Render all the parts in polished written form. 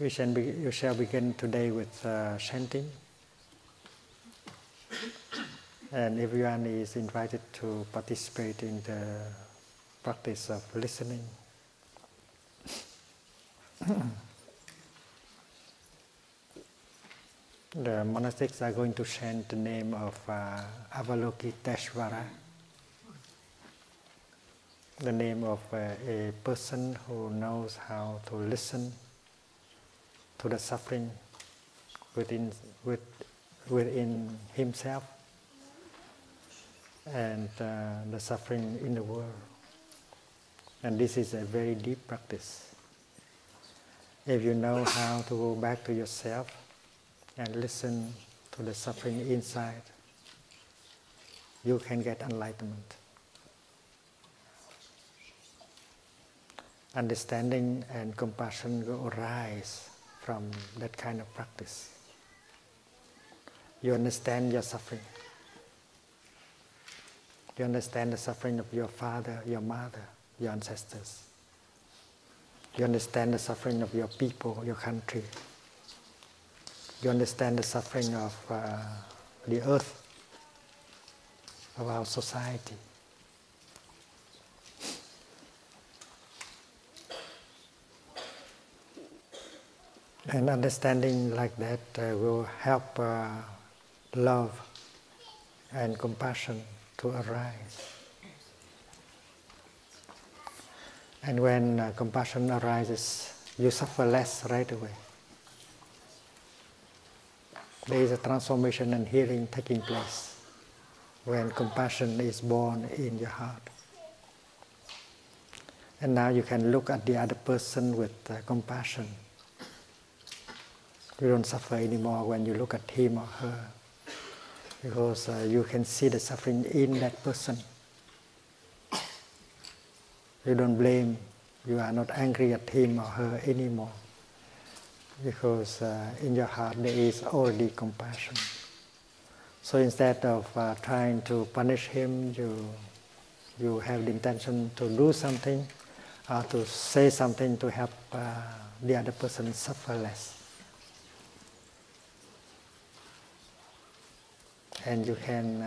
We shall begin today with chanting, and everyone is invited to participate in the practice of listening. The monastics are going to chant the name of Avalokiteshvara, the name of a person who knows how to listen to the suffering within himself and the suffering in the world. And this is a very deep practice. If you know how to go back to yourself and listen to the suffering inside, you can get enlightenment. Understanding and compassion will arise from that kind of practice. You understand your suffering. You understand the suffering of your father, your mother, your ancestors. You understand the suffering of your people, your country. You understand the suffering of the earth, of our society. And understanding like that will help love and compassion to arise. And when compassion arises, you suffer less right away. There is a transformation and healing taking place when compassion is born in your heart. And now you can look at the other person with compassion. You don't suffer anymore when you look at him or her, because you can see the suffering in that person. You don't blame, you are not angry at him or her anymore, because in your heart there is already compassion. So instead of trying to punish him, you have the intention to do something or to say something to help the other person suffer less. And you can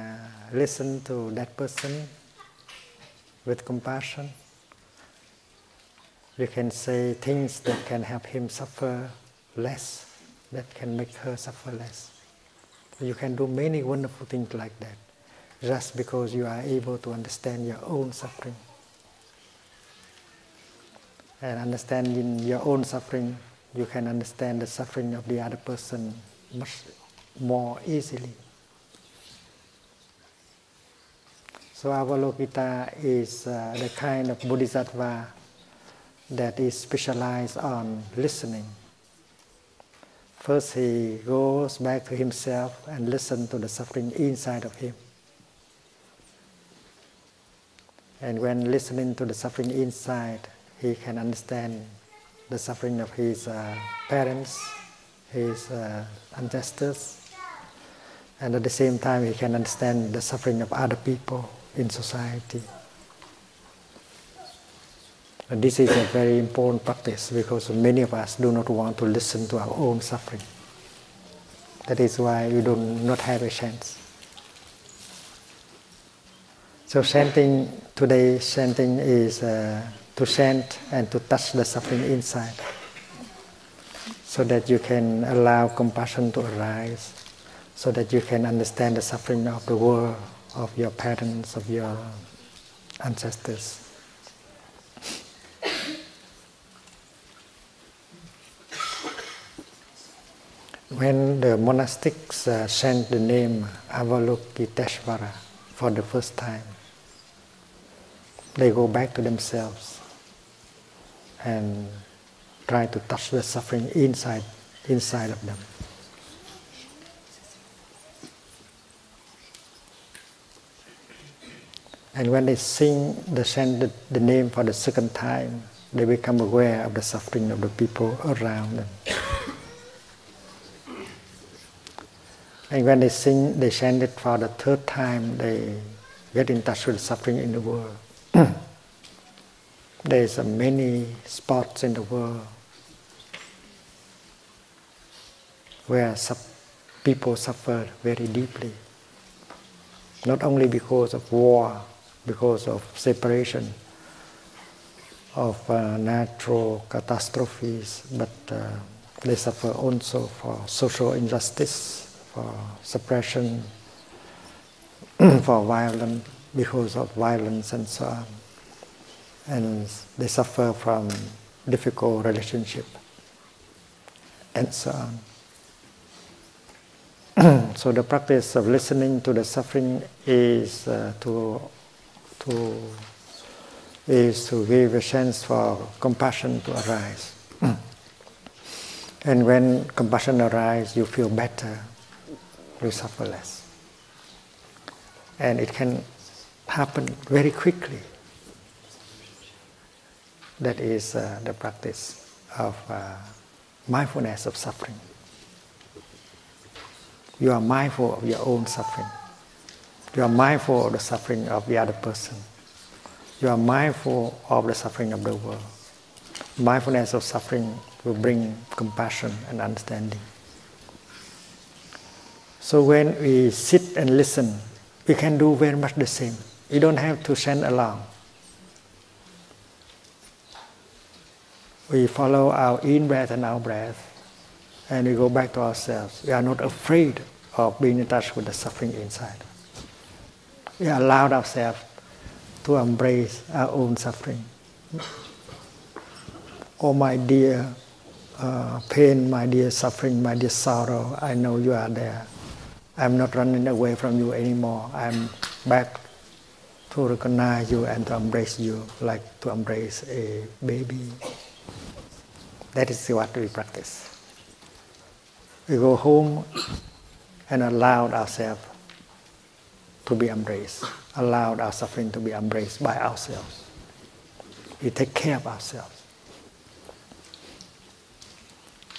listen to that person with compassion. You can say things that can help him suffer less, that can make her suffer less. You can do many wonderful things like that, just because you are able to understand your own suffering. And understanding your own suffering, you can understand the suffering of the other person much more easily. So Avalokita is the kind of bodhisattva that is specialized on listening. First he goes back to himself and listens to the suffering inside of him. And when listening to the suffering inside, he can understand the suffering of his parents, his ancestors, and at the same time he can understand the suffering of other people in society. And this is a very important practice because many of us do not want to listen to our own suffering. That is why we do not have a chance. So today's chanting is to chant and to touch the suffering inside, so that you can allow compassion to arise, so that you can understand the suffering of the world, of your parents, of your ancestors. When the monastics chant the name Avalokiteshvara for the first time, they go back to themselves and try to touch the suffering inside of them. And when they chant the name for the second time, they become aware of the suffering of the people around them. And when they chant it for the third time, they get in touch with the suffering in the world. There are many spots in the world where people suffer very deeply. Not only because of war, because of separation, of natural catastrophes, but they suffer also for social injustice, for suppression, for violence, because of violence and so on. And they suffer from difficult relationship and so on. So the practice of listening to the suffering is to give a chance for compassion to arise. And when compassion arises, you feel better, you suffer less. And it can happen very quickly. That is the practice of mindfulness of suffering. You are mindful of your own suffering. You are mindful of the suffering of the other person. You are mindful of the suffering of the world. Mindfulness of suffering will bring compassion and understanding. So when we sit and listen, we can do very much the same. You don't have to chant along. We follow our in-breath and out-breath, and we go back to ourselves. We are not afraid of being in touch with the suffering inside. We allow ourselves to embrace our own suffering. Oh my dear pain, my dear suffering, my dear sorrow, I know you are there. I'm not running away from you anymore. I'm back to recognize you and to embrace you like to embrace a baby. That is what we practice. We go home and allow ourselves to be embraced, allow our suffering to be embraced by ourselves. We take care of ourselves.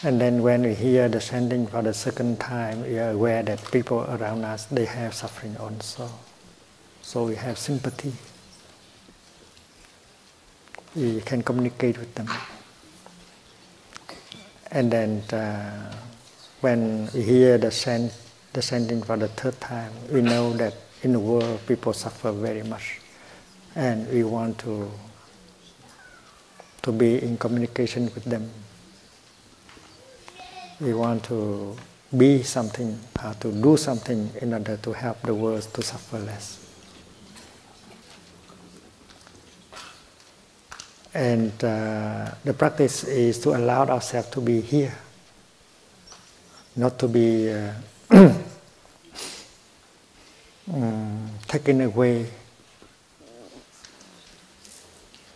And then when we hear the chanting for the second time, we are aware that people around us, they have suffering also. So we have sympathy. We can communicate with them. And then when we hear the chanting for the third time, we know that in the world people suffer very much. And we want to be in communication with them. We want to be something, to do something in order to help the world to suffer less. And the practice is to allow ourselves to be here, not to be taken away,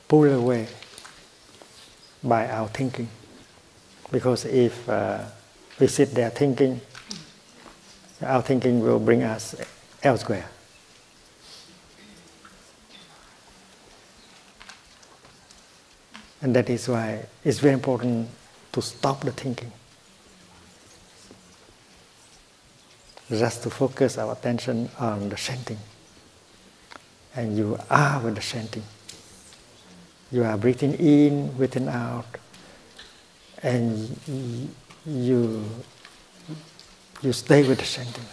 pulled away by our thinking. Because if we sit there thinking, our thinking will bring us elsewhere. And that is why it's very important to stop the thinking. Just to focus our attention on the chanting. And you are with the chanting. You are breathing in, breathing out. And you stay with the chanting.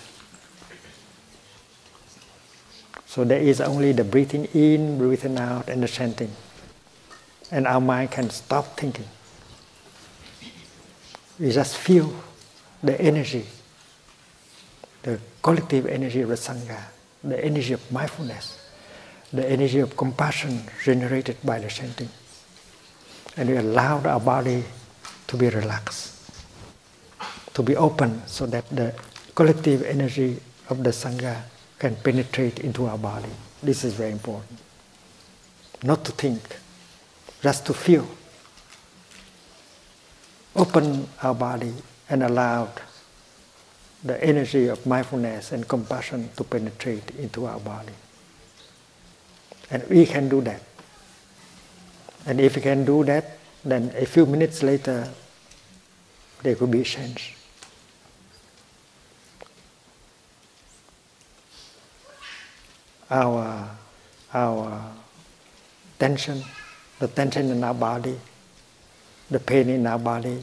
So there is only the breathing in, breathing out, and the chanting. And our mind can stop thinking. We just feel the energy, the collective energy of the Sangha, the energy of mindfulness, the energy of compassion generated by the chanting. And we allow our body to be relaxed, to be open, so that the collective energy of the Sangha can penetrate into our body. This is very important. Not to think, just to feel. Open our body and allow the energy of mindfulness and compassion to penetrate into our body. And we can do that. And if we can do that, then a few minutes later, there could be a change. Our tension, the tension in our body, the pain in our body,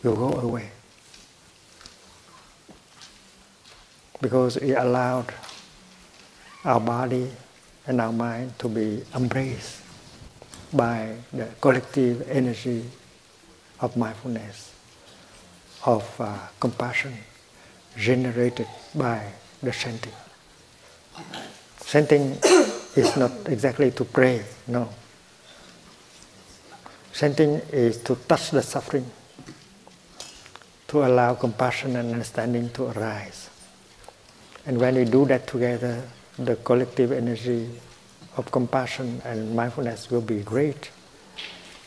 will go away. Because we allowed our body and our mind to be embraced by the collective energy of mindfulness, of compassion generated by the chanting. Chanting is not exactly to pray, no. Chanting is to touch the suffering, to allow compassion and understanding to arise. And when we do that together, the collective energy of compassion and mindfulness will be great.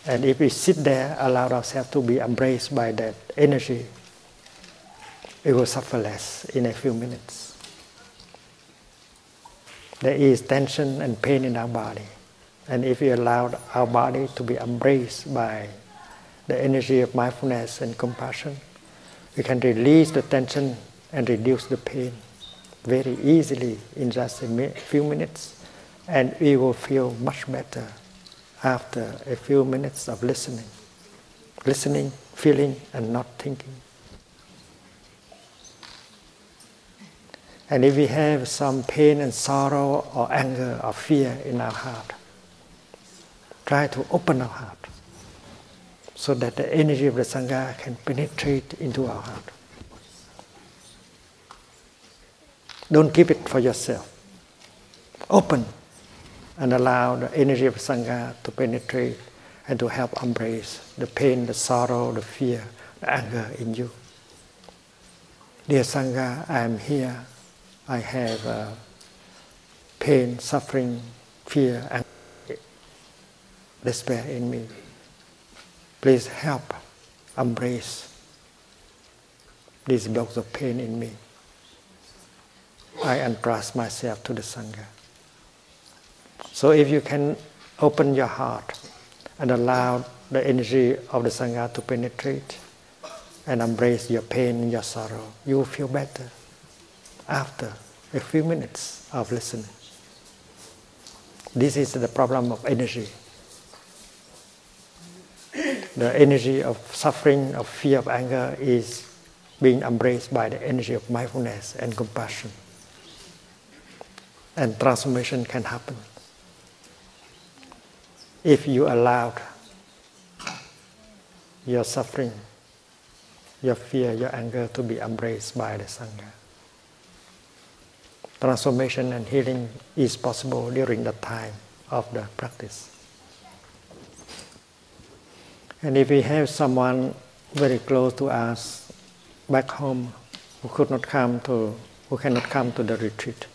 And if we sit there, allow ourselves to be embraced by that energy, we will suffer less in a few minutes. There is tension and pain in our body. And if we allow our body to be embraced by the energy of mindfulness and compassion, we can release the tension and reduce the pain very easily in just a few minutes, and we will feel much better after a few minutes of listening, feeling, and not thinking. And if we have some pain and sorrow or anger or fear in our heart, try to open our heart so that the energy of the Sangha can penetrate into our heart. Don't keep it for yourself. Open and allow the energy of Sangha to penetrate and to help embrace the pain, the sorrow, the fear, the anger in you. Dear Sangha, I am here. I have pain, suffering, fear, and despair in me. Please help embrace these blocks of pain in me. I entrust myself to the Sangha. So if you can open your heart and allow the energy of the Sangha to penetrate and embrace your pain and your sorrow, you will feel better after a few minutes of listening. This is the problem of energy. The energy of suffering, of fear, of anger is being embraced by the energy of mindfulness and compassion. And transformation can happen if you allowed your suffering, your fear, your anger to be embraced by the Sangha. Transformation and healing is possible during the time of the practice. And if we have someone very close to us back home who cannot come to the retreat,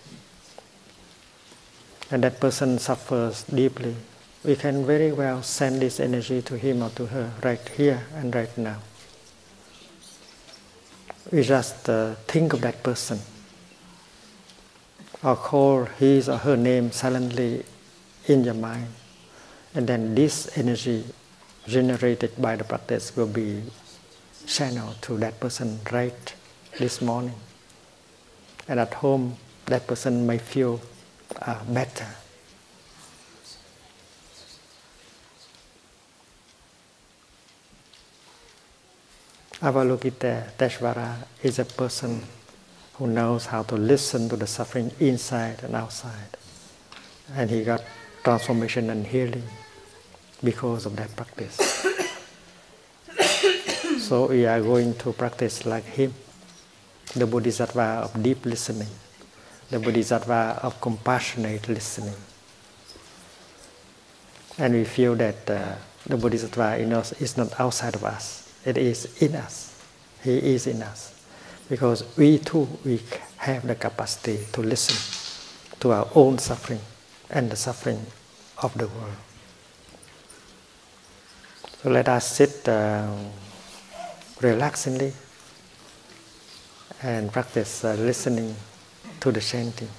and that person suffers deeply, we can very well send this energy to him or to her right here and right now. We just think of that person, or call his or her name silently in your mind, and then this energy generated by the practice will be channeled to that person right this morning. And at home, that person may feel better. Avalokiteshvara is a person who knows how to listen to the suffering inside and outside. And he got transformation and healing because of that practice. So we are going to practice like him, the Bodhisattva of deep listening, the Bodhisattva of compassionate listening. And we feel that the Bodhisattva in us is not outside of us, it is in us. He is in us. Because we too, we have the capacity to listen to our own suffering and the suffering of the world. So let us sit relaxingly and practice listening to the chanting.